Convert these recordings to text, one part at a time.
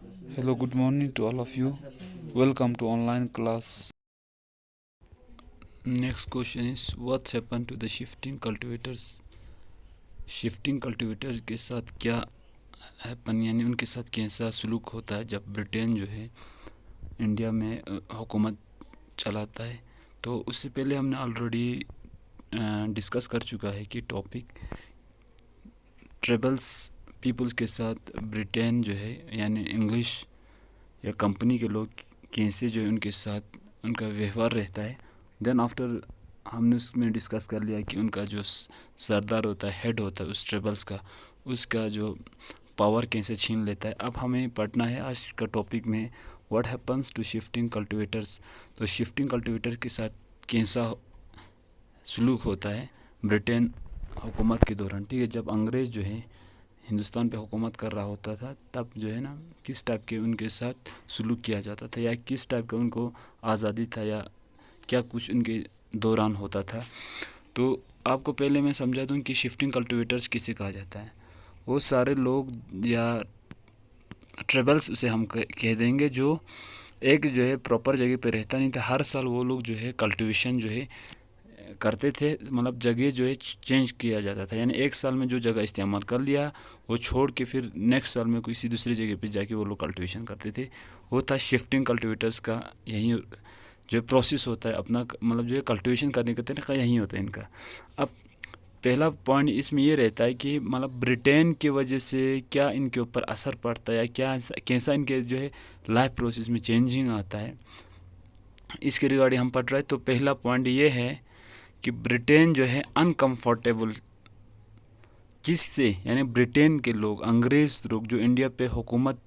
Hello, good morning to all of you. Welcome to online class. Next question is what's happened to the shifting cultivators? Shifting cultivator के साथ क्या happen यानी उनके साथ कैसा सलूक होता है जब ब्रिटेन जो है इंडिया में हुकूमत चलाता है। तो उससे पहले हमने ऑलरेडी डिस्कस कर चुका है कि टॉपिक ट्रेबल्स पीपल्स के साथ ब्रिटेन जो है यानी इंग्लिश या कंपनी के लोग कैसे जो है उनके साथ उनका व्यवहार रहता है। देन आफ्टर हमने उसमें डिस्कस कर लिया कि उनका जो सरदार होता है, हेड होता है उस ट्रेबल्स का, उसका जो पावर कैसे छीन लेता है। अब हमें पढ़ना है आज का टॉपिक में what happens to shifting cultivators. तो शिफ्टिंग कल्टीवेटर के साथ कैसा सलूक होता है ब्रिटेन हुकूमत के दौरान। ठीक है, जब अंग्रेज़ जो है हिंदुस्तान पे हुकूमत कर रहा होता था तब जो है ना किस टाइप के उनके साथ सलूक किया जाता था या किस टाइप का उनको आज़ादी था या क्या कुछ उनके दौरान होता था। तो आपको पहले मैं समझा दूं कि शिफ्टिंग कल्टीवेटर्स किसे कहा जाता है। वो सारे लोग या ट्रेबल्स उसे हम कह देंगे जो एक जो है प्रॉपर जगह पे रहता नहीं था। हर साल वो लोग जो है कल्टीवेशन जो है करते थे, मतलब जगह जो है चेंज किया जाता था। यानी एक साल में जो जगह इस्तेमाल कर लिया वो छोड़ के फिर नेक्स्ट साल में किसी दूसरी जगह पे जाके वो लोग कल्टीवेशन करते थे। वो था शिफ्टिंग कल्टीवेटर्स का यही जो प्रोसेस होता है अपना, मतलब जो है कल्टीवेशन करने का तरीका यही होता है इनका। अब पहला पॉइंट इसमें ये रहता है कि मतलब ब्रिटेन की वजह से क्या इनके ऊपर असर पड़ता है या क्या कैसा इनके जो है लाइफ प्रोसेस में चेंजिंग आता है, इसके रिगार्डिंग हम पढ़ रहे हैं। तो पहला पॉइंट ये है कि ब्रिटेन जो है अनकंफर्टेबल किससे, यानी ब्रिटेन के लोग, अंग्रेज़ लोग जो इंडिया पे हुकूमत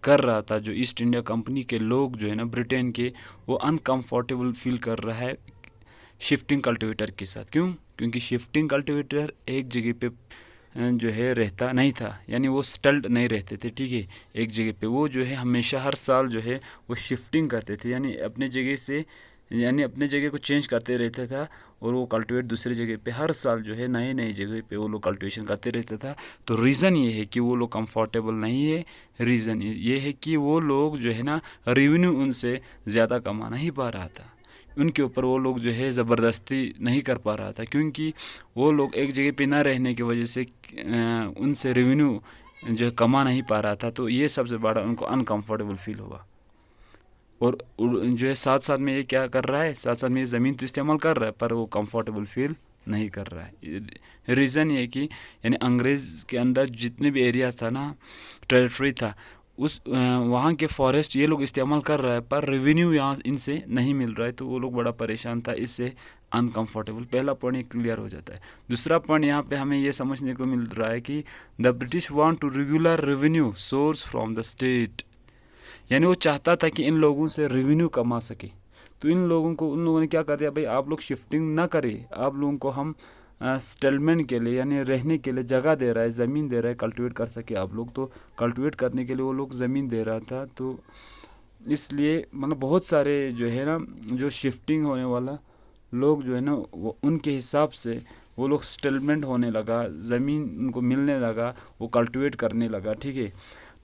कर रहा था, जो ईस्ट इंडिया कंपनी के लोग जो है ना ब्रिटेन के, वो अनकंफर्टेबल फील कर रहा है शिफ्टिंग कल्टीवेटर के साथ। क्यों? क्योंकि शिफ्टिंग कल्टीवेटर एक जगह पे जो है रहता नहीं था, यानी वो स्टल्ड नहीं रहते थे। ठीक है, एक जगह पे वो जो है हमेशा हर साल जो है वो शिफ्टिंग करते थे, यानी अपने जगह से, यानी अपने जगह को चेंज करते रहता था और वो कल्टीवेट दूसरी जगह पे हर साल जो है नई नई जगह पे वो लोग कल्टीवेशन करते रहता था। तो रीज़न ये है कि वो लोग कंफर्टेबल नहीं है। रीज़न ये है कि वो लोग जो है ना रेवेन्यू उनसे ज़्यादा कमा नहीं पा रहा था, उनके ऊपर वो लोग जो है ज़बरदस्ती नहीं कर पा रहा था, क्योंकि वो लोग एक जगह पे ना रहने की वजह से उनसे रेवेन्यू जो है कमा नहीं पा रहा था। तो ये सबसे बड़ा उनको अनकंफर्टेबल फील हुआ। और जो है साथ साथ में ये क्या कर रहा है, साथ साथ में ये ज़मीन तो इस्तेमाल कर रहा है पर वो कंफर्टेबल फील नहीं कर रहा है। रीज़न ये कि यानी अंग्रेज़ के अंदर जितने भी एरियाज था ना, टेरिटरी था, उस वहाँ के फॉरेस्ट ये लोग इस्तेमाल कर रहा है पर रेवेन्यू यहाँ इनसे नहीं मिल रहा है। तो वो लोग बड़ा परेशान था, इससे अनकंफर्टेबल। पहला पॉइंट क्लियर हो जाता है। दूसरा पॉइंट यहाँ पे हमें ये समझने को मिल रहा है कि the British want to regular revenue source from the state, यानी वो चाहता था कि इन लोगों से रेवेन्यू कमा सके। तो उन लोगों ने क्या कर दिया, भाई आप लोग शिफ्टिंग ना करें, आप लोगों को हम सेटलमेंट के लिए यानी रहने के लिए जगह दे रहा है, ज़मीन दे रहा है, कल्टीवेट कर सके आप लोग। तो कल्टीवेट करने के लिए वो लोग ज़मीन दे रहा था। तो इसलिए मतलब बहुत सारे जो है ना जो शिफ्टिंग होने वाला लोग जो है ना वो उनके हिसाब से वो लोग सेटलमेंट होने लगा, ज़मीन उनको मिलने लगा, वो कल्टीवेट करने लगा। ठीक है,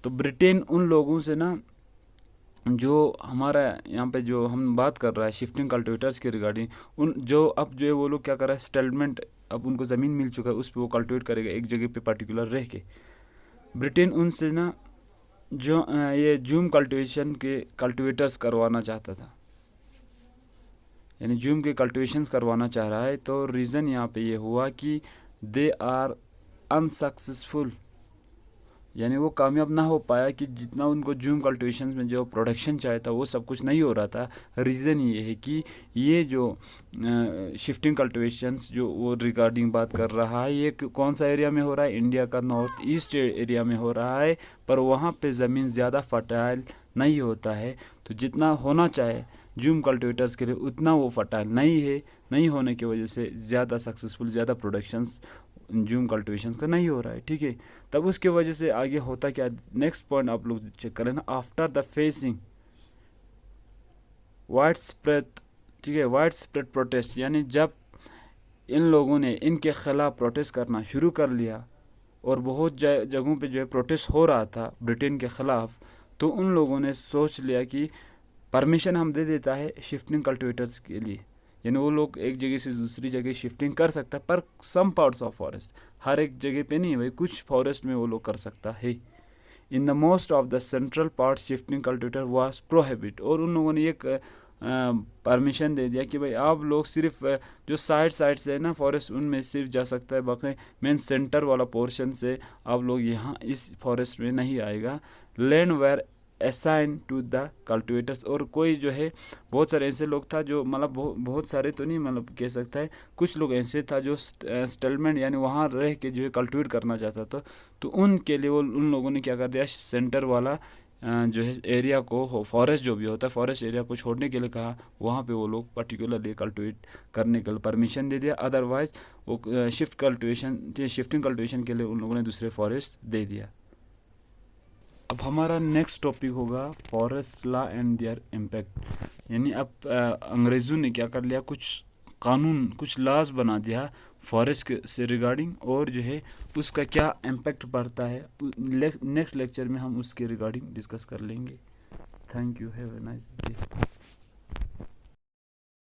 तो ब्रिटेन उन लोगों से ना जो हमारा यहाँ पे जो हम बात कर रहा है शिफ्टिंग कल्टीवेटर्स के रिगार्डिंग, उन जो अब जो है वो लोग क्या कर रहा है, सेटलमेंट, अब उनको ज़मीन मिल चुका है, उस पर वो कल्टीवेट करेगा एक जगह पे पर्टिकुलर रह के। ब्रिटेन उनसे ना जो ये जूम कल्टीवेशन के कल्टीवेटर्स करवाना चाहता था, यानी जूम के कल्टीवेशंस करवाना चाह रहा है। तो रीज़न यहाँ पे ये हुआ कि दे आर अनसक्सेसफुल, यानी वो कामयाब ना हो पाया कि जितना उनको जूम कल्टीवेशन में जो प्रोडक्शन चाहिए था वो सब कुछ नहीं हो रहा था। रीज़न ये है कि ये जो शिफ्टिंग कल्टीवेशंस जो वो रिगार्डिंग बात कर रहा है, ये कौन सा एरिया में हो रहा है, इंडिया का नॉर्थ ईस्ट एरिया में हो रहा है, पर वहाँ पे ज़मीन ज़्यादा फर्टाइल नहीं होता है। तो जितना होना चाहे जूम कल्टीवेटर्स के लिए उतना वो फर्टाइल नहीं है, नहीं होने की वजह से ज़्यादा सक्सेसफुल, ज़्यादा प्रोडक्शंस जूम कल्टीवेशन का नहीं हो रहा है। ठीक है, तब उसके वजह से आगे होता क्या, नेक्स्ट पॉइंट आप लोग चेक करें ना, after the facing wide spread, ठीक है, वाइड स्प्रेड प्रोटेस्ट, यानी जब इन लोगों ने इनके ख़िलाफ़ प्रोटेस्ट करना शुरू कर लिया और बहुत जगहों पे जो है प्रोटेस्ट हो रहा था ब्रिटेन के ख़िलाफ़, तो उन लोगों ने सोच लिया कि परमिशन हम दे देता है शिफ्टिंग कल्टिवेटर्स के लिए, यानी वो लोग एक जगह से दूसरी जगह शिफ्टिंग कर सकता है, पर सम पार्ट्स ऑफ फॉरेस्ट, हर एक जगह पे नहीं भाई, कुछ फॉरेस्ट में वो लोग कर सकता है। In the most of the central part shifting cultivator was prohibit, और उन लोगों ने एक परमिशन दे दिया कि भाई आप लोग सिर्फ जो साइड से है ना फॉरेस्ट, उनमें सिर्फ जा सकता है, बाकी मेन सेंटर वाला पोर्शन से आप लोग यहाँ इस फॉरेस्ट में नहीं आएगा। Land where assign to the cultivators, और कोई जो है बहुत सारे ऐसे लोग था जो मतलब बहुत सारे तो नहीं मतलब कह सकता है, कुछ लोग ऐसे था जो सेटलमेंट यानी वहाँ रह के जो है कल्टिवेट करना चाहता था, तो उनके लिए वो उन लोगों ने क्या कर दिया, सेंटर वाला जो है एरिया को, फॉरेस्ट जो भी होता है फॉरेस्ट एरिया को छोड़ने के लिए कहा, वहाँ पे वो लोग पर्टिकुलरली कल्टिवेट करने के लिए परमिशन दे दिया, अदरवाइज वो शिफ्टिंग कल्टिवेशन के लिए उन लोगों ने दूसरे फॉरेस्ट दे दिया। अब हमारा नेक्स्ट टॉपिक होगा forest law and there impact, यानी अब अंग्रेज़ों ने क्या कर लिया, कुछ कानून कुछ लॉज बना दिया फॉरेस्ट से रिगार्डिंग, और जो है उसका क्या इम्पैक्ट पड़ता है नेक्स्ट लेक्चर में हम उसके रिगार्डिंग डिस्कस कर लेंगे। Thank you, have a nice day.